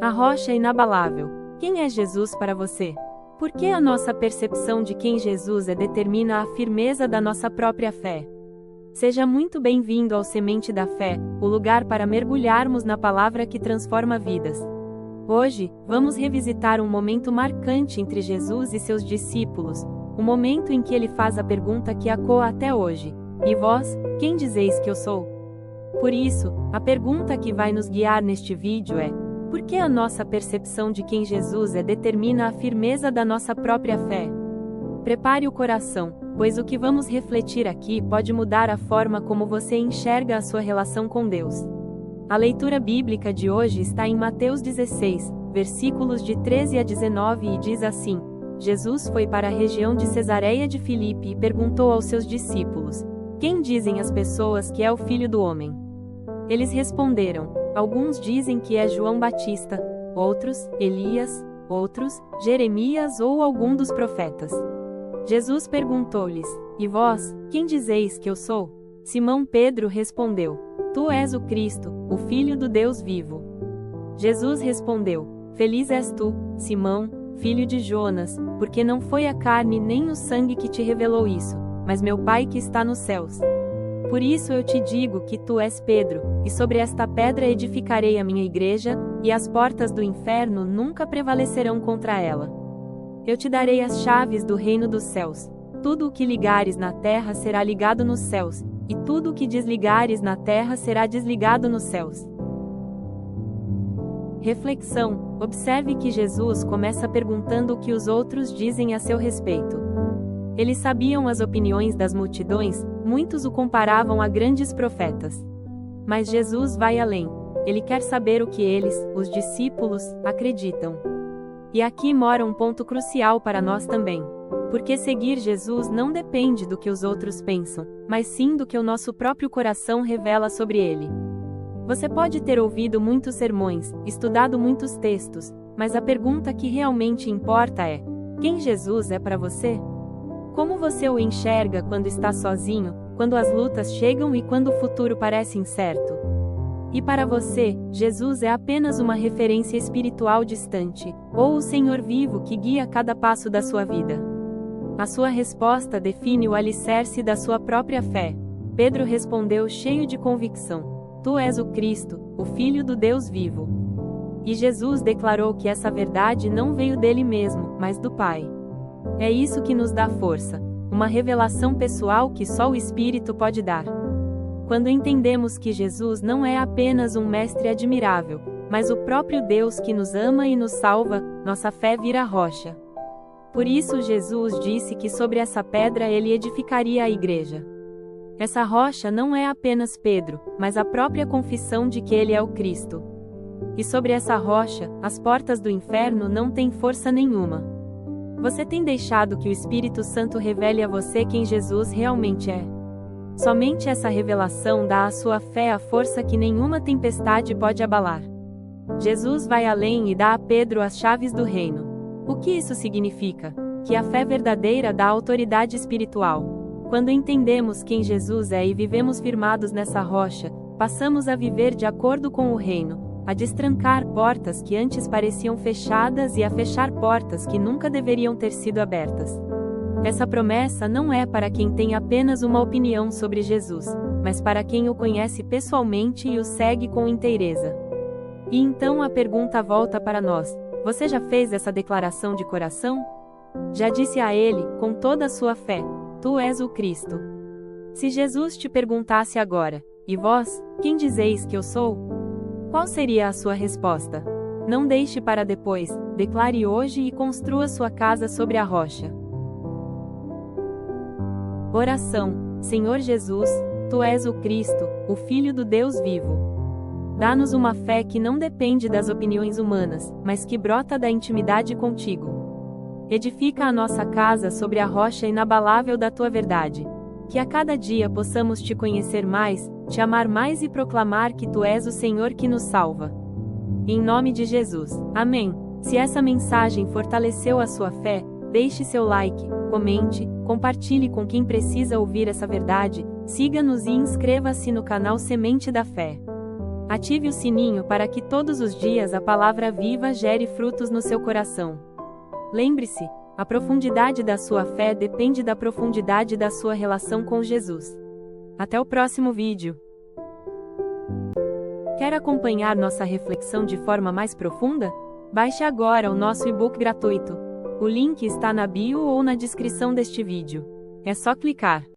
A rocha inabalável. Quem é Jesus para você? Por que a nossa percepção de quem Jesus é determina a firmeza da nossa própria fé? Seja muito bem-vindo ao Semente da Fé, o lugar para mergulharmos na palavra que transforma vidas. Hoje, vamos revisitar um momento marcante entre Jesus e seus discípulos, o momento em que ele faz a pergunta que ecoa até hoje: e vós, quem dizeis que eu sou? Por isso, a pergunta que vai nos guiar neste vídeo é: por que a nossa percepção de quem Jesus é determina a firmeza da nossa própria fé? Prepare o coração, pois o que vamos refletir aqui pode mudar a forma como você enxerga a sua relação com Deus. A leitura bíblica de hoje está em Mateus 16, versículos de 13 a 19 e diz assim: Jesus foi para a região de Cesareia de Filipe e perguntou aos seus discípulos: quem dizem as pessoas que é o Filho do Homem? Eles responderam: alguns dizem que é João Batista, outros, Elias, outros, Jeremias ou algum dos profetas. Jesus perguntou-lhes: e vós, quem dizeis que eu sou? Simão Pedro respondeu: tu és o Cristo, o Filho do Deus vivo. Jesus respondeu: feliz és tu, Simão, filho de Jonas, porque não foi a carne nem o sangue que te revelou isso, mas meu Pai que está nos céus. Por isso eu te digo que tu és Pedro, e sobre esta pedra edificarei a minha igreja, e as portas do inferno nunca prevalecerão contra ela. Eu te darei as chaves do reino dos céus. Tudo o que ligares na terra será ligado nos céus, e tudo o que desligares na terra será desligado nos céus. Reflexão: observe que Jesus começa perguntando o que os outros dizem a seu respeito. Eles sabiam as opiniões das multidões, muitos o comparavam a grandes profetas. Mas Jesus vai além. Ele quer saber o que eles, os discípulos, acreditam. E aqui mora um ponto crucial para nós também. Porque seguir Jesus não depende do que os outros pensam, mas sim do que o nosso próprio coração revela sobre ele. Você pode ter ouvido muitos sermões, estudado muitos textos, mas a pergunta que realmente importa é: quem Jesus é para você? Como você o enxerga quando está sozinho, quando as lutas chegam e quando o futuro parece incerto? E para você, Jesus é apenas uma referência espiritual distante, ou o Senhor vivo que guia cada passo da sua vida? A sua resposta define o alicerce da sua própria fé. Pedro respondeu cheio de convicção: tu és o Cristo, o Filho do Deus vivo. E Jesus declarou que essa verdade não veio dele mesmo, mas do Pai. É isso que nos dá força, uma revelação pessoal que só o Espírito pode dar. Quando entendemos que Jesus não é apenas um mestre admirável, mas o próprio Deus que nos ama e nos salva, nossa fé vira rocha. Por isso Jesus disse que sobre essa pedra ele edificaria a igreja. Essa rocha não é apenas Pedro, mas a própria confissão de que ele é o Cristo. E sobre essa rocha, as portas do inferno não têm força nenhuma. Você tem deixado que o Espírito Santo revele a você quem Jesus realmente é? Somente essa revelação dá à sua fé a força que nenhuma tempestade pode abalar. Jesus vai além e dá a Pedro as chaves do reino. O que isso significa? Que a fé verdadeira dá autoridade espiritual. Quando entendemos quem Jesus é e vivemos firmados nessa rocha, passamos a viver de acordo com o reino, a destrancar portas que antes pareciam fechadas e a fechar portas que nunca deveriam ter sido abertas. Essa promessa não é para quem tem apenas uma opinião sobre Jesus, mas para quem o conhece pessoalmente e o segue com inteireza. E então a pergunta volta para nós: você já fez essa declaração de coração? Já disse a ele, com toda a sua fé: tu és o Cristo? Se Jesus te perguntasse agora: e vós, quem dizeis que eu sou? Qual seria a sua resposta? Não deixe para depois, declare hoje e construa sua casa sobre a rocha. Oração: Senhor Jesus, tu és o Cristo, o Filho do Deus vivo. Dá-nos uma fé que não depende das opiniões humanas, mas que brota da intimidade contigo. Edifica a nossa casa sobre a rocha inabalável da tua verdade. Que a cada dia possamos te conhecer mais, te amar mais e proclamar que tu és o Senhor que nos salva. Em nome de Jesus. Amém. Se essa mensagem fortaleceu a sua fé, deixe seu like, comente, compartilhe com quem precisa ouvir essa verdade, siga-nos e inscreva-se no canal Semente da Fé. Ative o sininho para que todos os dias a Palavra Viva gere frutos no seu coração. Lembre-se, a profundidade da sua fé depende da profundidade da sua relação com Jesus. Até o próximo vídeo. Quer acompanhar nossa reflexão de forma mais profunda? Baixe agora o nosso e-book gratuito. O link está na bio ou na descrição deste vídeo. É só clicar.